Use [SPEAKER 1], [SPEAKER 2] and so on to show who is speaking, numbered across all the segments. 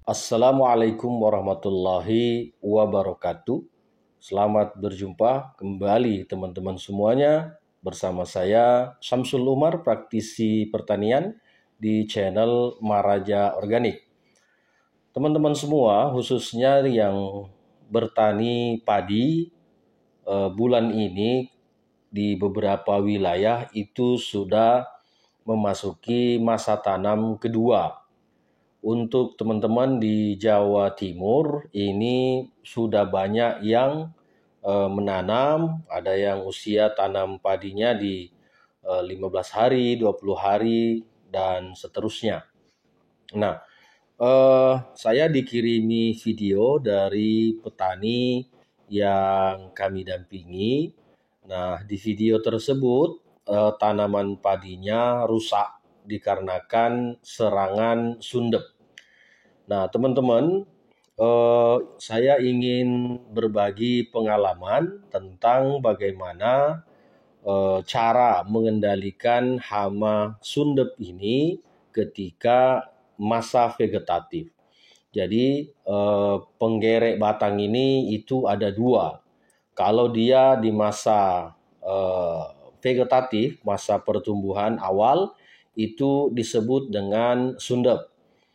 [SPEAKER 1] Assalamualaikum warahmatullahi wabarakatuh. Selamat berjumpa kembali teman-teman semuanya bersama saya Syamsul Umar, praktisi pertanian di channel Maraja Organik. Teman-teman semua, khususnya yang bertani padi, bulan ini di beberapa wilayah itu sudah memasuki masa tanam kedua. Untuk teman-teman di Jawa Timur, ini sudah banyak yang menanam, ada yang usia tanam padinya di 15 hari, 20 hari, dan seterusnya. Nah, saya dikirimi video dari petani yang kami dampingi. Nah, di video tersebut tanaman padinya rusak dikarenakan serangan sundep. Nah, teman-teman, saya ingin berbagi pengalaman tentang bagaimana cara mengendalikan hama sundep ini ketika masa vegetatif. Jadi, penggerek batang ini itu ada dua. Kalau dia di masa vegetatif, masa pertumbuhan awal, itu disebut dengan sundep.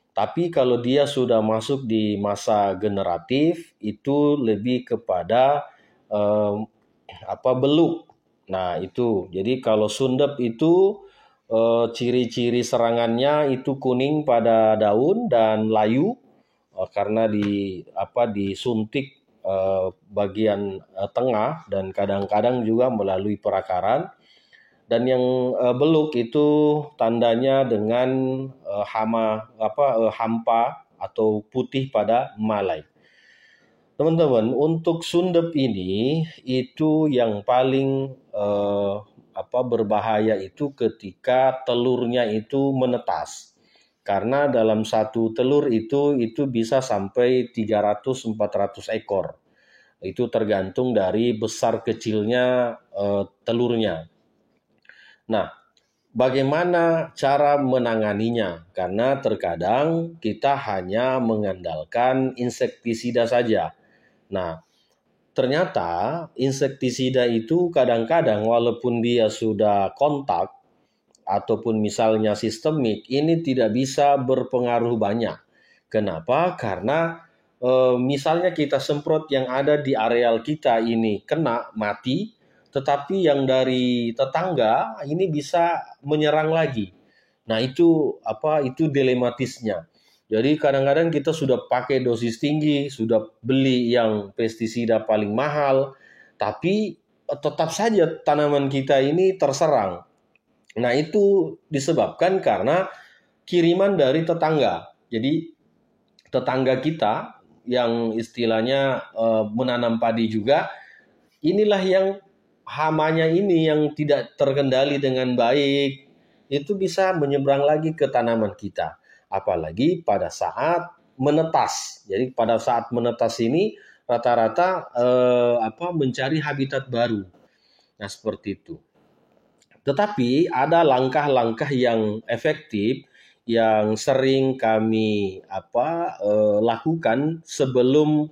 [SPEAKER 1] Tapi kalau dia sudah masuk di masa generatif, itu lebih kepada eh, beluk. Nah, itu. Jadi kalau sundep itu ciri-ciri serangannya itu kuning pada daun dan layu karena disuntik bagian tengah dan kadang-kadang juga melalui perakaran. Dan yang beluk itu tandanya dengan hampa atau putih pada malai. Teman-teman, untuk sundep ini itu yang paling berbahaya itu ketika telurnya itu menetas. Karena dalam satu telur itu bisa sampai 300-400 ekor. Itu tergantung dari besar kecilnya telurnya. Nah, bagaimana cara menanganinya? Karena terkadang kita hanya mengandalkan insektisida saja. Nah, ternyata insektisida itu kadang-kadang walaupun dia sudah kontak ataupun misalnya sistemik, ini tidak bisa berpengaruh banyak. Kenapa? Karena misalnya kita semprot yang ada di areal kita ini kena mati, tetapi yang dari tetangga ini bisa menyerang lagi. Nah, itu dilematisnya. Jadi kadang-kadang kita sudah pakai dosis tinggi, sudah beli yang pestisida paling mahal, tapi tetap saja tanaman kita ini terserang. Nah, itu disebabkan karena kiriman dari tetangga. Jadi tetangga kita yang istilahnya menanam padi juga, inilah yang hamanya ini yang tidak terkendali dengan baik, itu bisa menyeberang lagi ke tanaman kita. Apalagi pada saat menetas. Jadi pada saat menetas ini rata-rata mencari habitat baru. Nah, seperti itu. Tetapi ada langkah-langkah yang efektif yang sering kami lakukan sebelum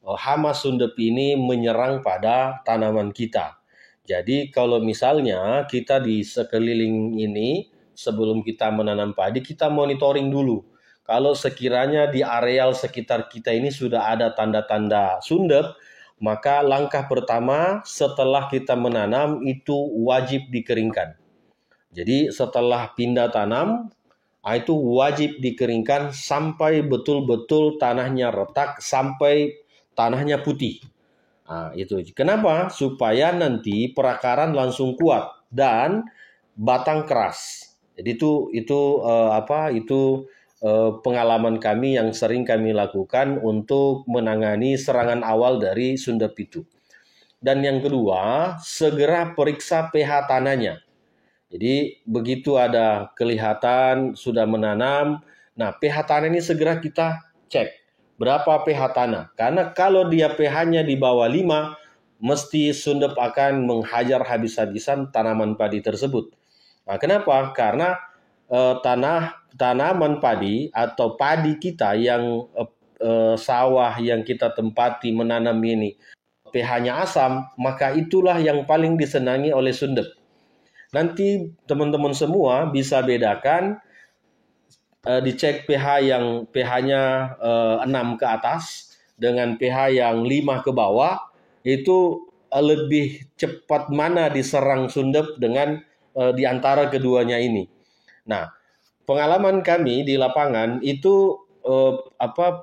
[SPEAKER 1] hama sundep ini menyerang pada tanaman kita. Jadi kalau misalnya kita di sekeliling ini sebelum kita menanam padi, kita monitoring dulu. Kalau sekiranya di areal sekitar kita ini sudah ada tanda-tanda sundep, maka langkah pertama setelah kita menanam itu wajib dikeringkan. Jadi setelah pindah tanam, itu wajib dikeringkan sampai betul-betul tanahnya retak, sampai tanahnya putih. Nah, itu. Kenapa? Supaya nanti perakaran langsung kuat dan batang keras. Jadi pengalaman kami yang sering kami lakukan untuk menangani serangan awal dari sundep itu. Dan yang kedua, segera periksa pH tanahnya. Jadi begitu ada kelihatan sudah menanam, nah pH tanah ini segera kita cek. Berapa pH tanah? Karena kalau dia pH-nya di bawah 5, mesti sundep akan menghajar habis-habisan tanaman padi tersebut. Nah, kenapa? Karena tanaman padi atau padi kita yang sawah yang kita tempati menanam ini pH-nya asam, maka itulah yang paling disenangi oleh sundep. Nanti teman-teman semua bisa bedakan, dicek pH yang pH-nya 6 ke atas dengan pH yang 5 ke bawah, itu lebih cepat mana diserang sundep dengan di antara keduanya ini. Nah, pengalaman kami di lapangan itu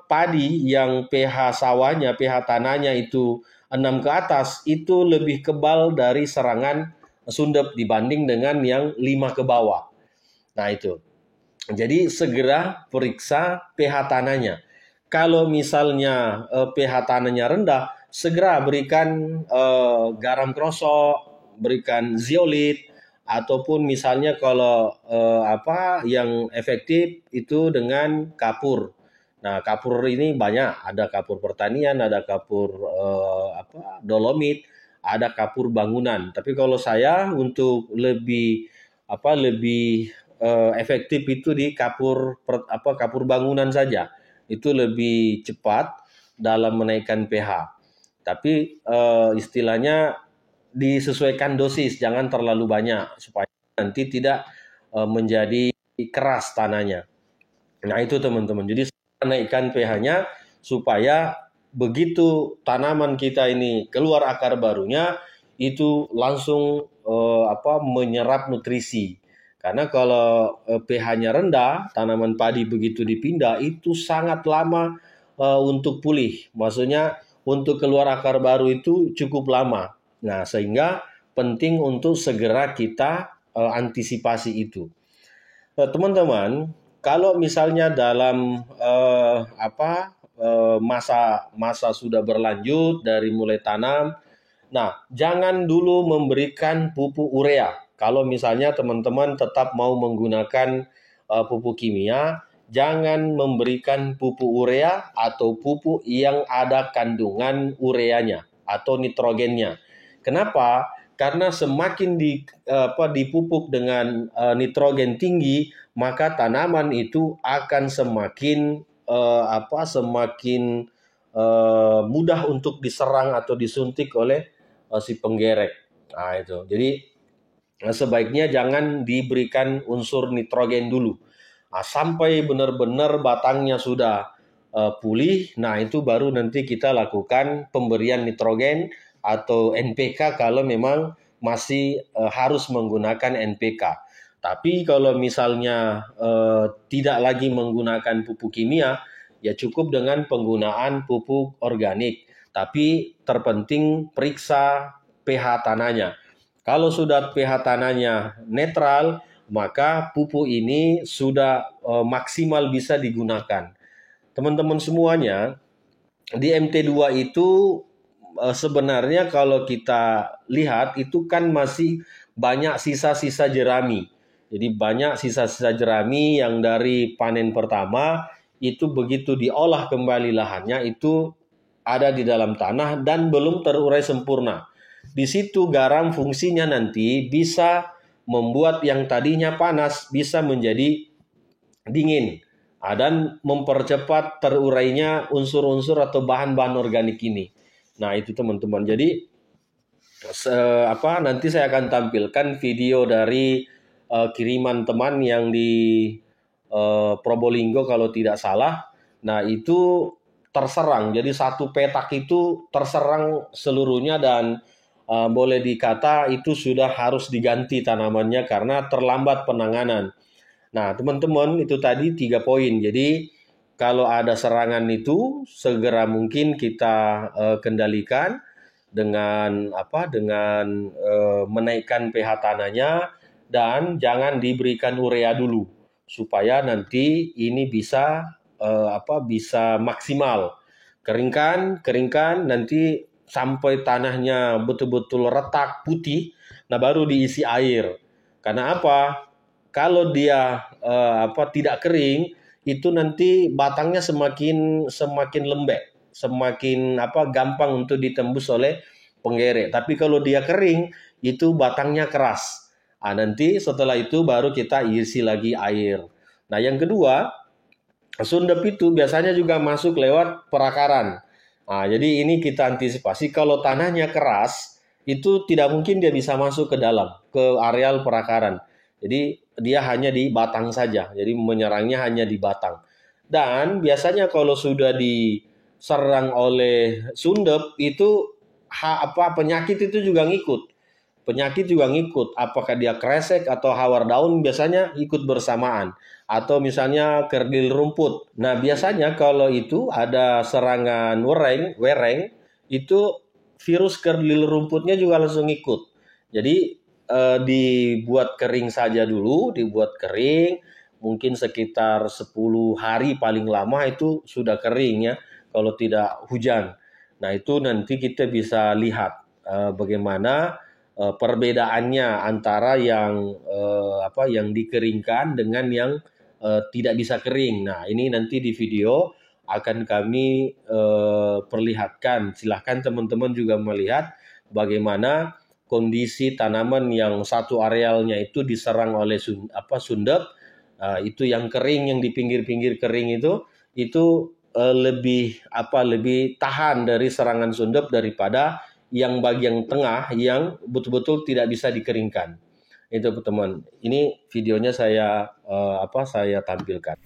[SPEAKER 1] padi yang pH sawahnya, pH tanahnya itu 6 ke atas itu lebih kebal dari serangan sundep dibanding dengan yang 5 ke bawah. Nah, itu. Jadi segera periksa pH tanahnya. Kalau misalnya pH tanahnya rendah, segera berikan garam krosok, berikan zeolit, ataupun misalnya kalau yang efektif itu dengan kapur. Nah, kapur ini banyak, ada kapur pertanian, ada kapur dolomit, ada kapur bangunan. Tapi kalau saya untuk lebih efektif itu di kapur bangunan saja. Itu lebih cepat dalam menaikkan pH. Tapi istilahnya disesuaikan dosis, jangan terlalu banyak supaya nanti tidak menjadi keras tanahnya. Nah, itu teman-teman. Jadi naikkan pH-nya supaya begitu tanaman kita ini keluar akar barunya itu langsung menyerap nutrisi. Karena kalau pH-nya rendah, tanaman padi begitu dipindah itu sangat lama untuk pulih. Maksudnya untuk keluar akar baru itu cukup lama. Nah, sehingga penting untuk segera kita antisipasi itu. Teman-teman, kalau misalnya dalam masa sudah berlanjut dari mulai tanam, nah jangan dulu memberikan pupuk urea. Kalau misalnya teman-teman tetap mau menggunakan pupuk kimia, jangan memberikan pupuk urea atau pupuk yang ada kandungan ureanya atau nitrogennya. Kenapa? Karena semakin dipupuk dengan nitrogen tinggi, maka tanaman itu akan semakin mudah untuk diserang atau disuntik oleh si penggerek. Nah, itu. Jadi sebaiknya jangan diberikan unsur nitrogen dulu. Nah, sampai benar-benar batangnya sudah pulih, nah itu baru nanti kita lakukan pemberian nitrogen atau NPK kalau memang masih harus menggunakan NPK. Tapi kalau misalnya tidak lagi menggunakan pupuk kimia, ya cukup dengan penggunaan pupuk organik. Tapi terpenting periksa pH tanahnya. Kalau sudah pH tanahnya netral, maka pupuk ini sudah maksimal bisa digunakan. Teman-teman semuanya, di MT2 itu sebenarnya kalau kita lihat itu kan masih banyak sisa-sisa jerami. Jadi banyak sisa-sisa jerami yang dari panen pertama itu begitu diolah kembali lahannya itu ada di dalam tanah dan belum terurai sempurna. Di situ garam fungsinya nanti bisa membuat yang tadinya panas bisa menjadi dingin dan mempercepat terurainya unsur-unsur atau bahan-bahan organik ini. Nah, itu teman-teman. Jadi nanti saya akan tampilkan video dari kiriman teman yang di Probolinggo kalau tidak salah. Nah, itu terserang. Jadi satu petak itu terserang seluruhnya dan boleh dikata itu sudah harus diganti tanamannya karena terlambat penanganan. Nah, teman-teman, itu tadi 3 poin. Jadi, kalau ada serangan itu segera mungkin kita kendalikan dengan menaikkan pH tanahnya dan jangan diberikan urea dulu supaya nanti ini bisa bisa maksimal. Keringkan nanti sampai tanahnya betul-betul retak putih, nah baru diisi air. Karena apa? Kalau dia tidak kering, itu nanti batangnya semakin lembek, semakin gampang untuk ditembus oleh penggerek. Tapi kalau dia kering, itu batangnya keras. Nanti setelah itu baru kita isi lagi air. Nah, yang kedua, sundep itu biasanya juga masuk lewat perakaran. Jadi ini kita antisipasi kalau tanahnya keras, itu tidak mungkin dia bisa masuk ke dalam, ke areal perakaran. Jadi dia hanya di batang saja, jadi menyerangnya hanya di batang. Dan biasanya kalau sudah diserang oleh sundep, itu penyakit itu juga ngikut. Penyakit juga ngikut, apakah dia kresek atau hawar daun biasanya ikut bersamaan. Atau misalnya kerdil rumput. Nah biasanya kalau itu ada serangan wereng, itu virus kerdil rumputnya juga langsung ikut. Jadi dibuat kering saja dulu, dibuat kering, mungkin sekitar 10 hari paling lama itu sudah kering ya, kalau tidak hujan. Nah itu nanti kita bisa lihat bagaimana perbedaannya antara yang dikeringkan dengan yang tidak bisa kering. Nah, ini nanti di video akan kami perlihatkan. Silahkan teman-teman juga melihat bagaimana kondisi tanaman yang satu arealnya itu diserang oleh sundep. Itu yang kering, yang di pinggir-pinggir kering itu lebih tahan dari serangan sundep daripada yang bagian tengah yang betul-betul tidak bisa dikeringkan. Itu teman. Ini videonya saya tampilkan.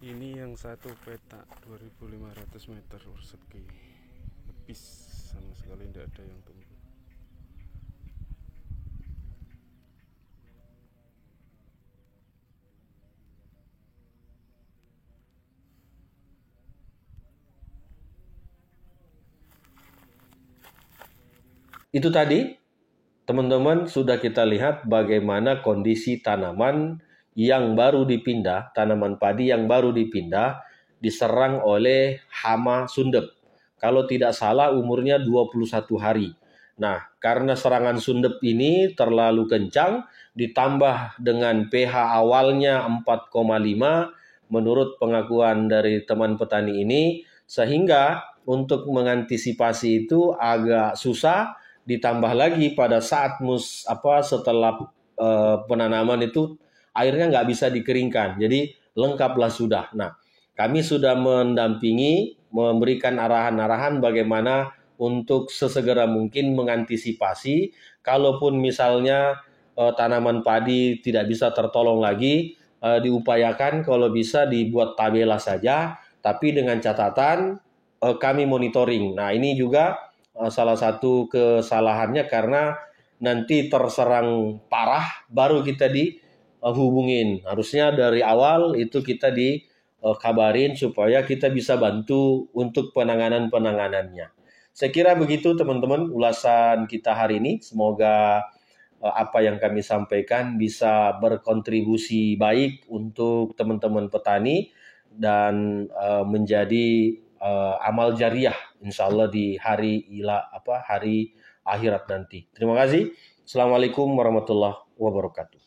[SPEAKER 2] Ini yang satu petak 2500 meter persegi, habis sama sekali tidak ada yang tumbuh.
[SPEAKER 1] Itu tadi teman-teman sudah kita lihat bagaimana kondisi tanaman yang baru dipindah, tanaman padi yang baru dipindah diserang oleh hama sundep. Kalau tidak salah umurnya 21 hari. Nah, karena serangan sundep ini terlalu kencang, ditambah dengan pH awalnya 4,5 menurut pengakuan dari teman petani ini, sehingga untuk mengantisipasi itu agak susah, ditambah lagi pada saat setelah penanaman itu airnya nggak bisa dikeringkan, jadi lengkaplah sudah. Nah, kami sudah mendampingi, memberikan arahan-arahan bagaimana untuk sesegera mungkin mengantisipasi, kalaupun misalnya tanaman padi tidak bisa tertolong lagi, diupayakan kalau bisa dibuat tabela saja, tapi dengan catatan kami monitoring. Nah, ini juga salah satu kesalahannya karena nanti terserang parah baru kita dihubungin. Harusnya dari awal itu kita dikabarin supaya kita bisa bantu untuk penanganannya. Saya kira begitu teman-teman ulasan kita hari ini. Semoga apa yang kami sampaikan bisa berkontribusi baik untuk teman-teman petani dan menjadi amal jariah insya Allah di hari akhirat nanti. Terima kasih. Assalamualaikum warahmatullahi wabarakatuh.